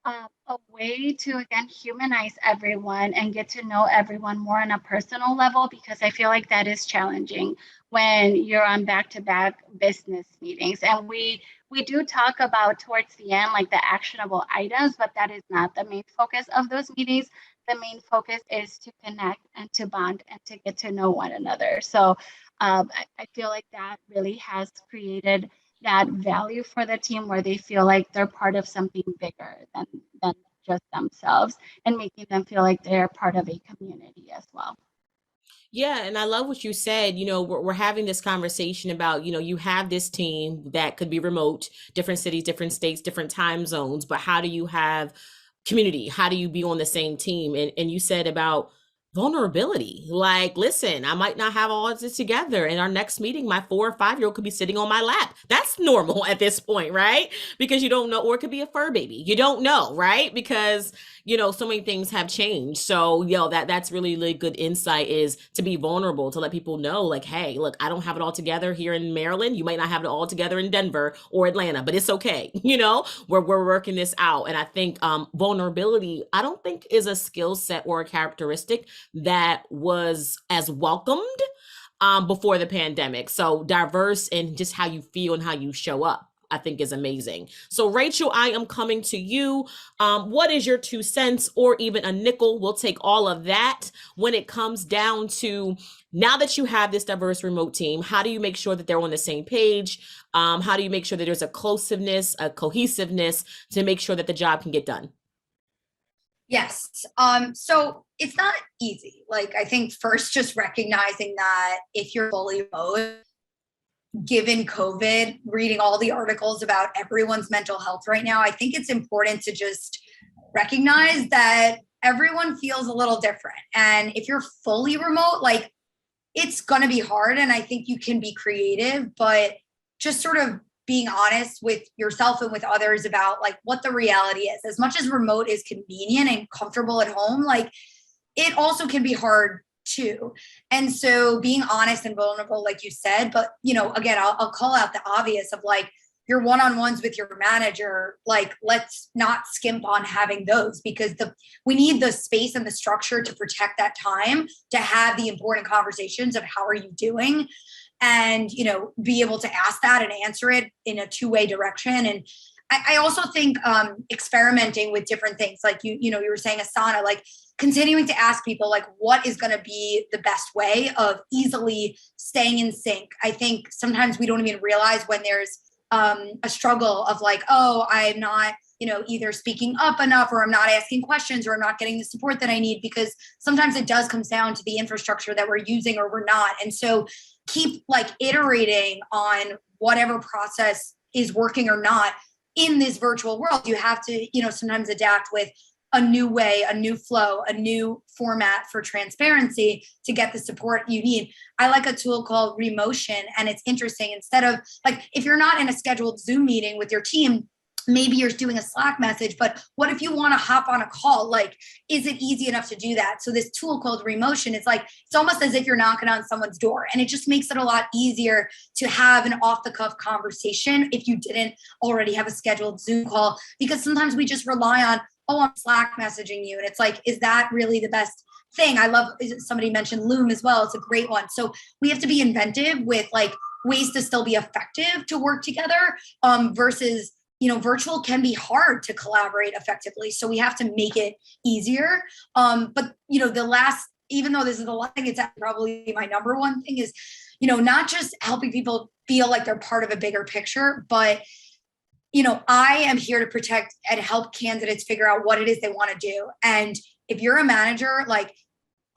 D: a way to, again, humanize everyone and get to know everyone more on a personal level, because I feel like that is challenging when you're on back-to-back business meetings. And we do talk about towards the end, like the actionable items, but that is not the main focus of those meetings. The main focus is to connect and to bond and to get to know one another. So I feel like that really has created that value for the team, where they feel like they're part of something bigger than just themselves, and making them feel like they're part of a community as well.
B: Yeah, and I love what you said. We're having this conversation about, you have this team that could be remote, different cities, different states, different time zones, but how do you have community? How do you be on the same team? And you said about vulnerability. Like, listen, I might not have all of this together. In our next meeting, my 4 or 5-year-old could be sitting on my lap. That's normal at this point, right? Because you don't know, or it could be a fur baby. You don't know, right? Because, so many things have changed. So, that's really, really good insight, is to be vulnerable, to let people know, like, hey, look, I don't have it all together here in Maryland. You might not have it all together in Denver or Atlanta, but it's okay. We're working this out. And I think vulnerability, I don't think is a skill set or a characteristic that was as welcomed before the pandemic. So diverse in just how you feel and how you show up, I think, is amazing. So Rachel, I am coming to you. What is your 2 cents, or even a nickel? We'll take all of that when it comes down to, now that you have this diverse remote team, how do you make sure that they're on the same page? How do you make sure that there's a closeness, a cohesiveness to make sure that the job can get done?
F: Yes. So it's not easy. Like, I think first, just recognizing that if you're fully remote, given COVID, reading all the articles about everyone's mental health right now, I think it's important to just recognize that everyone feels a little different. And if you're fully remote, like, it's going to be hard. And I think you can be creative, but just sort of being honest with yourself and with others about like what the reality is. As much as remote is convenient and comfortable at home, like, it also can be hard too. And so being honest and vulnerable, like you said, but again, I'll call out the obvious of like your one-on-ones with your manager. Like, let's not skimp on having those, because we need the space and the structure to protect that time to have the important conversations of how are you doing, and be able to ask that and answer it in a two-way direction. And I also think experimenting with different things, like you were saying Asana, like continuing to ask people like what is going to be the best way of easily staying in sync. I think sometimes we don't even realize when there's a struggle of like, oh, I'm not either speaking up enough, or I'm not asking questions, or I'm not getting the support that I need, because sometimes it does come down to the infrastructure that we're using or we're not. And so keep like iterating on whatever process is working or not in this virtual world. You have to, sometimes adapt with a new way, a new flow, a new format for transparency to get the support you need. I like a tool called Remotion, and it's interesting. Instead of like, if you're not in a scheduled Zoom meeting with your team, maybe you're doing a Slack message, but what if you want to hop on a call? Like, is it easy enough to do that? So this tool called Remotion, it's like, it's almost as if you're knocking on someone's door, and it just makes it a lot easier to have an off the cuff conversation if you didn't already have a scheduled Zoom call, because sometimes we just rely on, oh, I'm Slack messaging you. And it's like, is that really the best thing? I love, somebody mentioned Loom as well. It's a great one. So we have to be inventive with like ways to still be effective to work together, versus, you know, virtual can be hard to collaborate effectively. So we have to make it easier. But, you know, even though this is the last thing, it's probably my number one thing is, you know, not just helping people feel like they're part of a bigger picture, but, you know, I am here to protect and help candidates figure out what it is they want to do. And if you're a manager, like,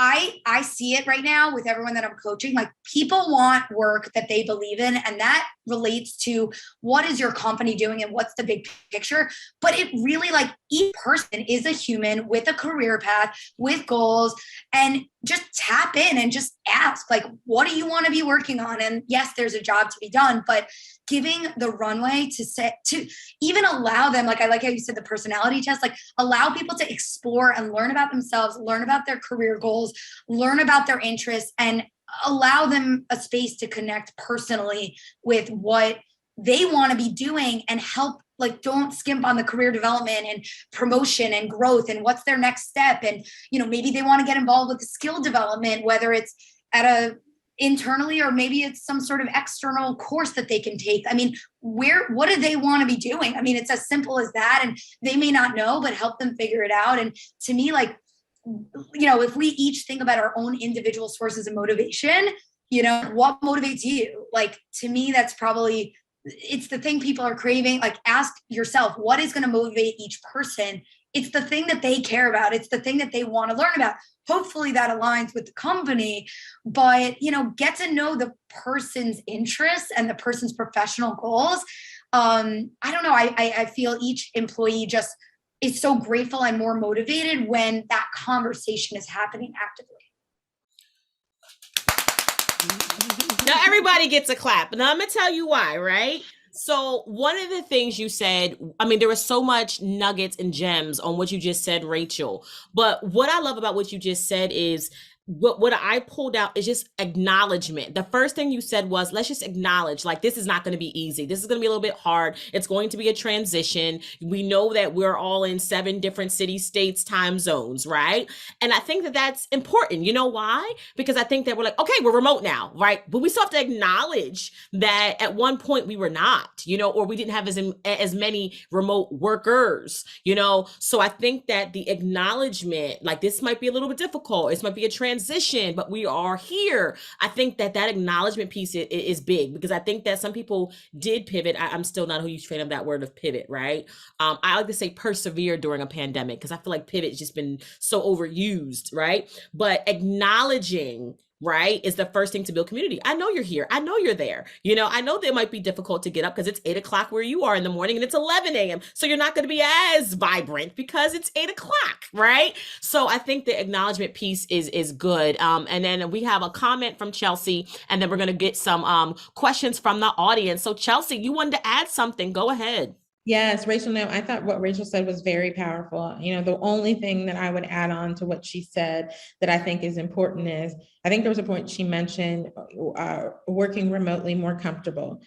F: I see it right now with everyone that I'm coaching, like, people want work that they believe in, and that relates to what is your company doing and what's the big picture. But it really, like, each person is a human with a career path, with goals, and just tap in and just ask, like, what do you want to be working on? And yes, there's a job to be done, but giving the runway to even allow them, like, I like how you said the personality test, like, allow people to explore and learn about themselves, learn about their career goals, learn about their interests, and allow them a space to connect personally with what they want to be doing, and help, like, don't skimp on the career development and promotion and growth and what's their next step. And, you know, maybe they want to get involved with the skill development, whether it's internally, or maybe it's some sort of external course that they can take. I mean, what do they want to be doing? I mean, it's as simple as that. And they may not know, but help them figure it out. And to me, like, you know, if we each think about our own individual sources of motivation, you know, what motivates you? Like, to me, that's probably, it's the thing people are craving. Like, ask yourself, what is going to motivate each person? It's the thing that they care about. It's the thing that they want to learn about. Hopefully that aligns with the company, but, you know, get to know the person's interests and the person's professional goals. I don't know. I feel each employee just is so grateful and more motivated when that conversation is happening actively.
B: Now everybody gets a clap. Now I'm going to tell you why, right? So one of the things you said, I mean, there was so much nuggets and gems on what you just said, Rachel. But what I love about what you just said is what I pulled out is just acknowledgement. The first thing you said was, let's just acknowledge, like, this is not going to be easy. This is going to be a little bit hard. It's going to be a transition. We know that we're all in 7 different cities, states, time zones, right? And I think that that's important. You know why? Because I think that we're like, okay, we're remote now, right? But we still have to acknowledge that at one point we were not, you know, or we didn't have as many remote workers, you know? So I think that the acknowledgement, like, this might be a little bit difficult. This might be a transition, but we are here. I think that acknowledgement piece is big, because I think that some people did pivot. I'm still not a huge fan of that word of pivot, right? I like to say persevere during a pandemic, because I feel like pivot has just been so overused, right? But acknowledging, right, is the first thing to build community. I know you're here. I know you're there. You know, I know that it might be difficult to get up because it's 8 o'clock where you are in the morning, and it's 11 a.m. So you're not going to be as vibrant because it's 8 o'clock, right? So I think the acknowledgement piece is good. And then we have a comment from Chelsea, and then we're going to get some questions from the audience. So Chelsea, you wanted to add something. Go ahead.
E: Yes, Rachel, no, I thought what Rachel said was very powerful. You know, the only thing that I would add on to what she said that I think is important is, I think there was a point she mentioned working remotely more comfortable.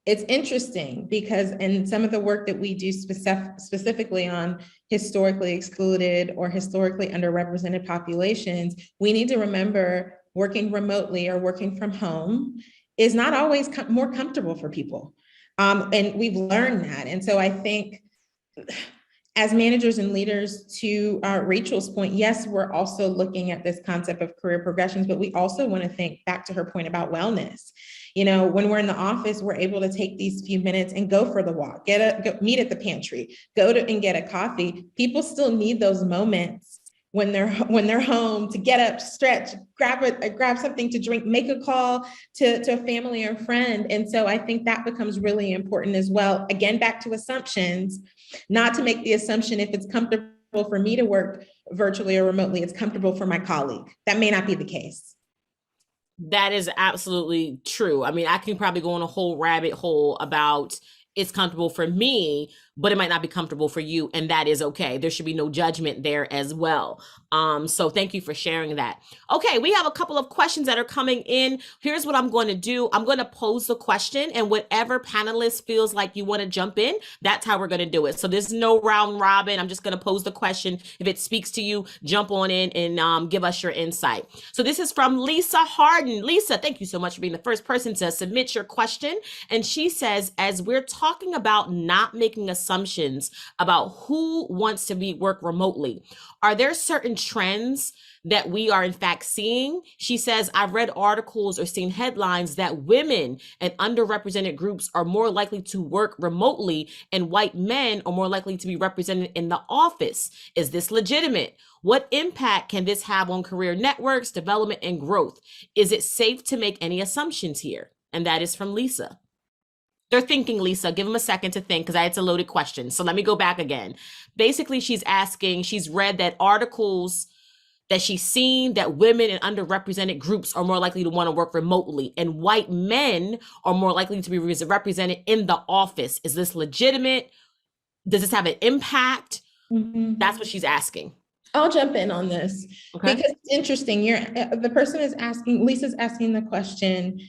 E: It's interesting because in some of the work that we do specifically on historically excluded or historically underrepresented populations, we need to remember working remotely or working from home is not always more comfortable for people. And we've learned that. And so I think as managers and leaders, to Rachel's point, yes, we're also looking at this concept of career progressions, but we also want to think back to her point about wellness. You know, when we're in the office, we're able to take these few minutes and go for the walk, go meet at the pantry, and get a coffee. People still need those moments when they're home to get up, stretch, grab something to drink, make a call to a family or friend. And so I think that becomes really important as well. Again, back to assumptions, not to make the assumption if it's comfortable for me to work virtually or remotely, it's comfortable for my colleague. That may not be the case.
B: That is absolutely true. I mean, I can probably go on a whole rabbit hole about it's comfortable for me, but it might not be comfortable for you, and that is okay. There should be no judgment there as well. So thank you for sharing that. Okay, we have a couple of questions that are coming in. Here's what I'm going to do. I'm going to pose the question, and whatever panelist feels like you want to jump in, that's how we're going to do it. So there's no round robin. I'm just going to pose the question. If it speaks to you, jump on in and give us your insight. So this is from Lisa Harden. Lisa, thank you so much for being the first person to submit your question. And she says, as we're talking about not making assumptions about who wants to work remotely, are there certain trends that we are in fact seeing? She says, I've read articles or seen headlines that women and underrepresented groups are more likely to work remotely and white men are more likely to be represented in the office. Is this legitimate? What impact can this have on career networks, development, and growth? Is it safe to make any assumptions here? And that is from Lisa. They're thinking, Lisa. Give them a second to think, because it's a loaded question. So let me go back again. Basically, she's asking, she's read that articles that she's seen that women and underrepresented groups are more likely to want to work remotely and white men are more likely to be represented in the office. Is this legitimate? Does this have an impact?
E: Mm-hmm.
B: That's what she's asking.
E: I'll jump in on this,
B: okay,
E: because it's interesting. The person is asking, Lisa's asking the question,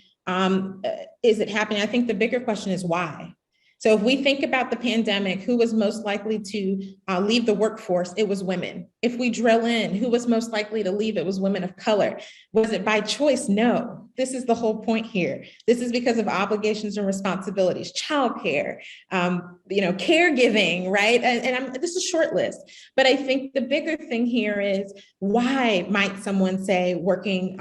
E: is it happening? I think the bigger question is why. So if we think about the pandemic, who was most likely to leave the workforce? It was women. If we drill in, who was most likely to leave? It was women of color. Was it by choice? No. This is the whole point here. This is because of obligations and responsibilities, childcare, caregiving, right? This is a short list, but I think the bigger thing here is, why might someone say working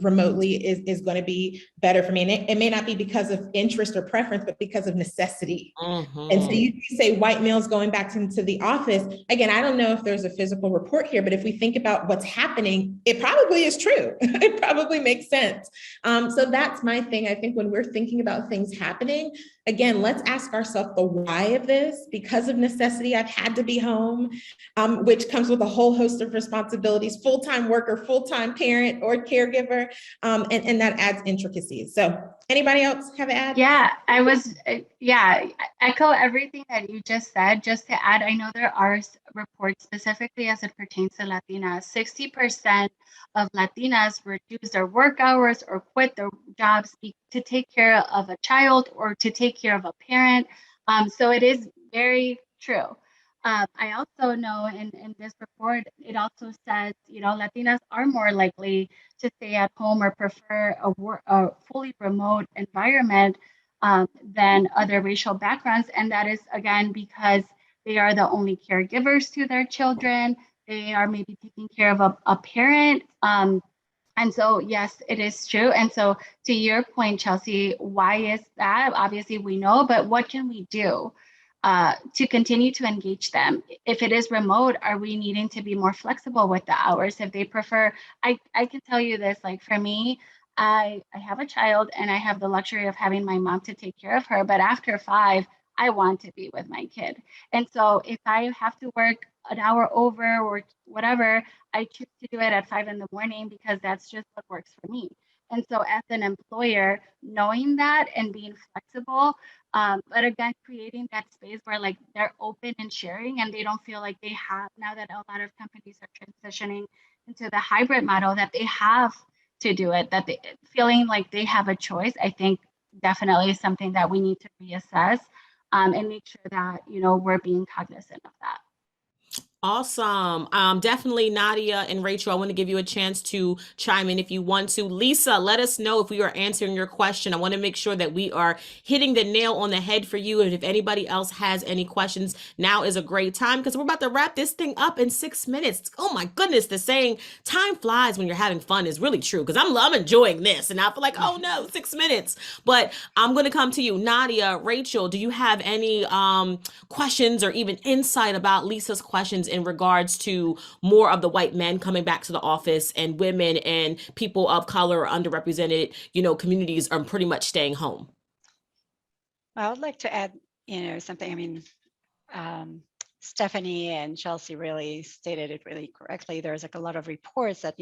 E: remotely is going to be better for me? And it may not be because of interest or preference, but because of necessity. Mm-hmm. And so you say white males going back into the office. Again, I don't know if there's a physical report here, but if we think about what's happening, it probably is true. It probably makes sense. So that's my thing. I think when we're thinking about things happening, again, let's ask ourselves the why of this. Because of necessity, I've had to be home, which comes with a whole host of responsibilities, full-time worker, full-time parent or caregiver, and that adds intricacies. So anybody else have an add?
D: Yeah, echo everything that you just said. Just to add, I know there are reports specifically as it pertains to Latinas. 60% of Latinas reduce their work hours or quit their jobs to take care of a child or to take care of a parent. So it is very true. I also know in this report, it also says, Latinas are more likely to stay at home or prefer a fully remote environment than other racial backgrounds. And that is, again, because they are the only caregivers to their children. They are maybe taking care of a parent. And so, yes, it is true. And so to your point, Chelsea, why is that? Obviously, we know, but what can we do to continue to engage them? If it is remote, are we needing to be more flexible with the hours? If they prefer, I can tell you this, like for me, I have a child and I have the luxury of having my mom to take care of her. But after 5, I want to be with my kid. And so if I have to work an hour over or whatever, I choose to do it at 5 in the morning because that's just what works for me. And so as an employer, knowing that and being flexible, but again, creating that space where like they're open and sharing and they don't feel like they have, now that a lot of companies are transitioning into the hybrid model, that they have to do it, that they feeling like they have a choice, I think definitely is something that we need to reassess and make sure that, we're being cognizant of that.
B: Awesome. Definitely, Nadia and Rachel, I want to give you a chance to chime in if you want to. Lisa, let us know if we are answering your question. I want to make sure that we are hitting the nail on the head for you. And if anybody else has any questions, now is a great time because we're about to wrap this thing up in 6 minutes. Oh my goodness, the saying time flies when you're having fun is really true because I'm enjoying this and I feel like, oh no, 6 minutes. But I'm going to come to you. Nadia, Rachel, do you have any questions or even insight about Lisa's questions in regards to more of the white men coming back to the office and women and people of color or underrepresented, communities are pretty much staying home?
C: I would like to add, something. I mean, Stefany and Chelsea really stated it really correctly. There's like a lot of reports that,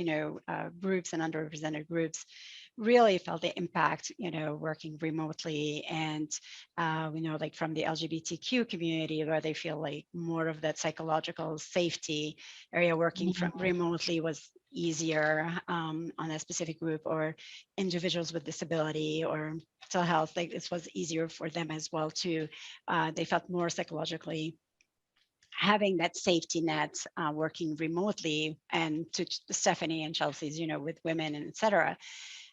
C: groups and underrepresented groups really felt the impact, working remotely. And we know, like from the LGBTQ community, where they feel like more of that psychological safety area, working from remotely was easier on a specific group, or individuals with disability or mental health. Like this was easier for them as well too. They felt more psychologically having that safety net, working remotely, and to Stefany and Chelsea's, with women and et cetera.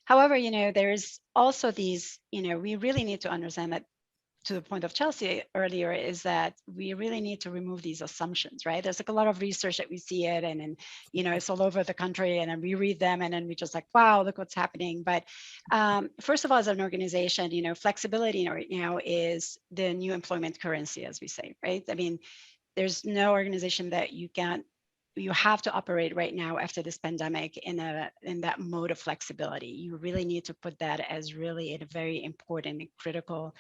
C: However, there's also these, we really need to understand that, to the point of Chelsea earlier, is that we really need to remove these assumptions, right? There's like a lot of research that we see it, and it's all over the country, and then we read them, and then we just like, wow, look what's happening. But first of all, as an organization, flexibility right now is the new employment currency, as we say, right? I mean, there's no organization that you have to operate right now after this pandemic in that mode of flexibility. You really need to put that as really a very important and critical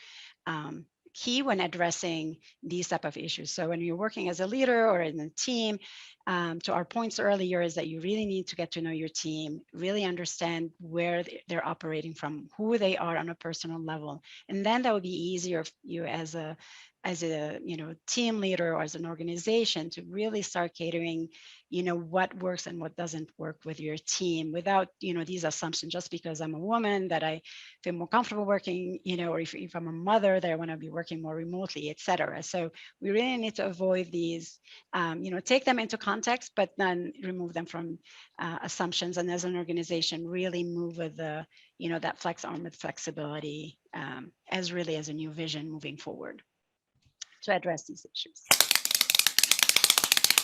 C: key when addressing these type of issues. So when you're working as a leader or in a team, to our points earlier, is that you really need to get to know your team, really understand where they're operating from, who they are on a personal level, and then that would be easier for you as a team leader or as an organization to really start catering, what works and what doesn't work with your team, without these assumptions, just because I'm a woman that I feel more comfortable working, or if I'm a mother that I want to be working more remotely, etc. So we really need to avoid these, take them into context, but then remove them from assumptions, and as an organization really move with the that flex arm with flexibility as a new vision moving forward to address these issues.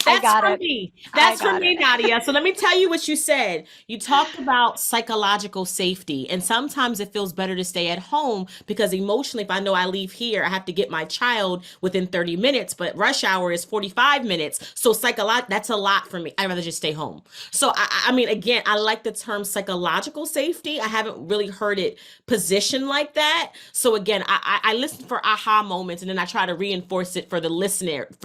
B: That's for me, Nadia. So let me tell you what you said. You talked about psychological safety, and sometimes it feels better to stay at home because emotionally, if I know I leave here, I have to get my child within 30 minutes, but rush hour is 45 minutes. So that's a lot for me. I'd rather just stay home. So I mean, again, I like the term psychological safety. I haven't really heard it positioned like that. So again, I listen for aha moments, and then I try to reinforce it for the listeners,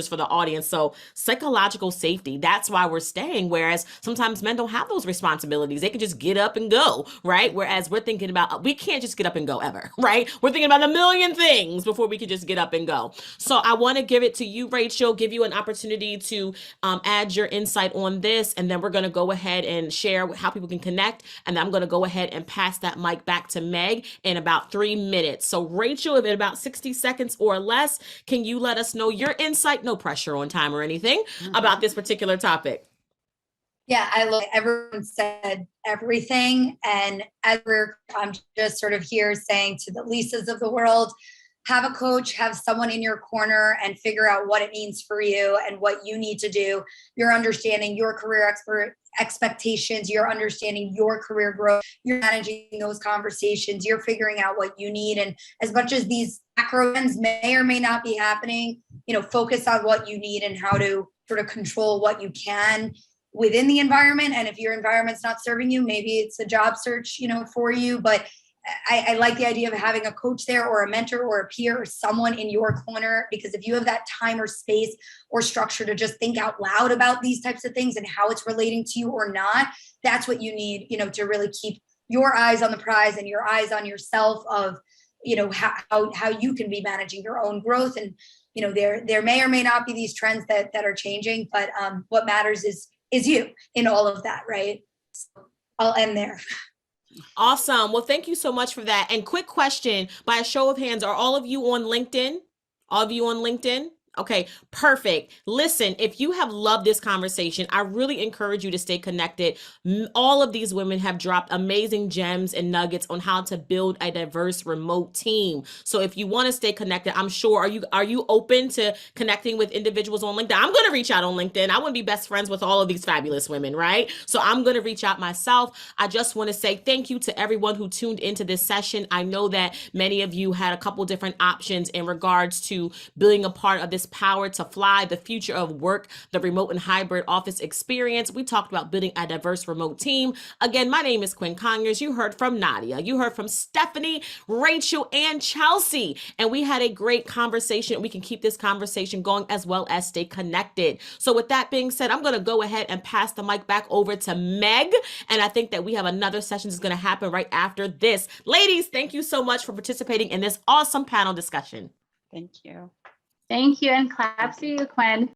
B: for the audience. So psychological safety, that's why we're staying. Whereas sometimes men don't have those responsibilities. They can just get up and go, right? Whereas we're thinking about, we can't just get up and go ever, right? We're thinking about a million things before we can just get up and go. So I want to give it to you, Rachel, give you an opportunity to add your insight on this. And then we're going to go ahead and share how people can connect. And then I'm going to go ahead and pass that mic back to Meg in about 3 minutes. So Rachel, in about 60 seconds or less, can you let us know your insight? No pressure on time or anything about this particular topic.
F: Yeah, I love it. Everyone said everything. And I'm just sort of here saying to the Lisas of the world, have a coach, have someone in your corner, and figure out what it means for you and what you need to do. You're understanding your career expectations, you're understanding your career growth, you're managing those conversations, you're figuring out what you need. And as much as these macro trends may or may not be happening, focus on what you need and how to sort of control what you can within the environment. And if your environment's not serving you, maybe it's a job search, for you. But I like the idea of having a coach there, or a mentor or a peer or someone in your corner, because if you have that time or space or structure to just think out loud about these types of things and how it's relating to you or not, that's what you need, to really keep your eyes on the prize and your eyes on yourself of, how you can be managing your own growth. And, there may or may not be these trends that are changing, but what matters is you in all of that, right? So I'll end there.
B: Awesome. Well, thank you so much for that. And quick question, by a show of hands, are all of you on LinkedIn? All of you on LinkedIn? Okay, perfect. Listen, if you have loved this conversation, I really encourage you to stay connected. All of these women have dropped amazing gems and nuggets on how to build a diverse remote team. So if you want to stay connected, I'm sure, are you open to connecting with individuals on LinkedIn? I'm going to reach out on LinkedIn. I want to be best friends with all of these fabulous women, right? So I'm going to reach out myself. I just want to say thank you to everyone who tuned into this session. I know that many of you had a couple different options in regards to being a part of this is Powered to Fly, the future of work, the remote and hybrid office experience. We talked about building a diverse remote team. Again, my name is Quinn Conyers. You heard from Nadia. You heard from Stefany, Rachel, and Chelsea. And we had a great conversation. We can keep this conversation going as well as stay connected. So with that being said, I'm going to go ahead and pass the mic back over to Meg. And I think that we have another session that's going to happen right after this. Ladies, thank you so much for participating in this awesome panel discussion.
C: Thank you.
D: Thank you, and claps to you, Quinn.